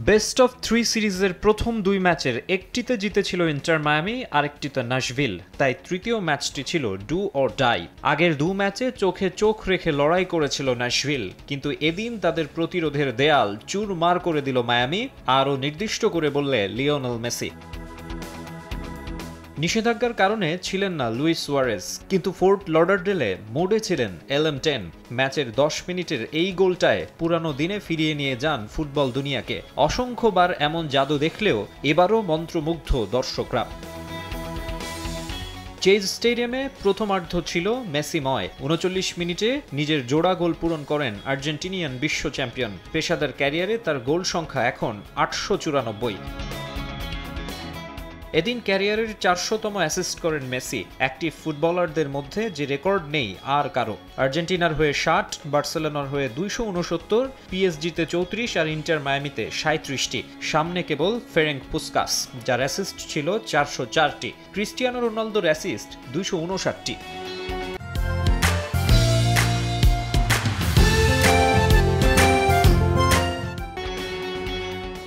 Best of 3 সিরিজের প্রথম দুই ম্যাচের একটিতে জিতেছিল ইন্টার মায়ামি, আরেকটিতে নাশভিল। তাই তৃতীয় ম্যাচটি ছিল ডু অর ডাই। আগের দু ম্যাচে চোখে চোখ রেখে লড়াই করেছিল নাশভিল, কিন্তু এদিন তাদের প্রতিরোধের দেয়াল চুরমার করে দিল মায়ামি, আরও নির্দিষ্ট করে বললে লিওনেল মেসি। নিষেধাজ্ঞার কারণে ছিলেন না লুইস সুয়ারেজ, কিন্তু ফোর্ট লডারডেলে মোডে ছিলেন LM10। ম্যাচের 10 মিনিটের এই গোলটায় পুরানো দিনে ফিরিয়ে নিয়ে যান ফুটবল দুনিয়াকে। অসংখ্যবার এমন জাদু দেখলেও এবারও মন্ত্রমুগ্ধ দর্শকরা। চেজ স্টেডিয়ামে প্রথমার্ধ ছিল মেসিময়। 39 মিনিটে নিজের জোড়া গোল পূরণ করেন আর্জেন্টিনিয়ান বিশ্ব চ্যাম্পিয়ন। পেশাদার ক্যারিয়ারে তার গোল সংখ্যা এখন 894। এদিন ক্যারিয়ারের 400তম অ্যাসিস্ট করেন মেসি, অ্যাক্টিভ ফুটবলারদের মধ্যে যে রেকর্ড নেই আর কারো। আর্জেন্টিনার হয়ে 60, বার্সেলোনার হয়ে 269, পিএসজিতে 34 আর ইন্টার মায়ামিতে 37টি। সামনে কেবল ফেরেঙ্ক পুস্কাস, যার অ্যাসিস্ট ছিল 404টি। ক্রিস্টিয়ানো রোনালদোর অ্যাসিস্ট 259টি।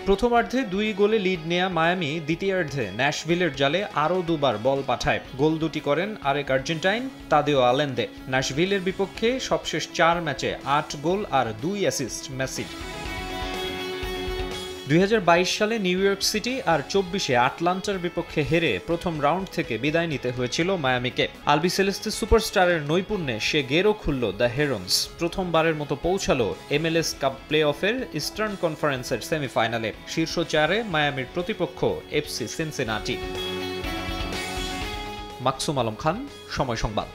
প্রথমার্ধে 2 গোলে লিড নেয়া মায়ামি দ্বিতীয়ার্ধে ন্যাশভিলের জালে আরও দুবার বল পাঠায়। গোল দুটি করেন আরেক আর্জেন্টাইন, তাদেও আলেন্দে। ন্যাশভিলের বিপক্ষে সবশেষ 4 ম্যাচে 8 গোল আর 2 অ্যাসিস্ট মেসির। 2022 সালে নিউ ইয়র্ক সিটি আর 24-এ আটলান্টার বিপক্ষে হেরে প্রথম রাউন্ড থেকে বিদায় নিতে হয়েছিল মায়ামিকে। আলবিসেলেস্তে সুপারস্টারের নৈপুণ্যে সে গেরও খুলল দ্য হেরন্স। প্রথমবারের মতো পৌঁছালো MLS কাপ প্লে অফের ইস্টার্ন কনফারেন্সের সেমিফাইনালে। শীর্ষ 4-এ মায়ামির প্রতিপক্ষ FC সিনসিনাটি। মাকসুম আলম খান, সময় সংবাদ।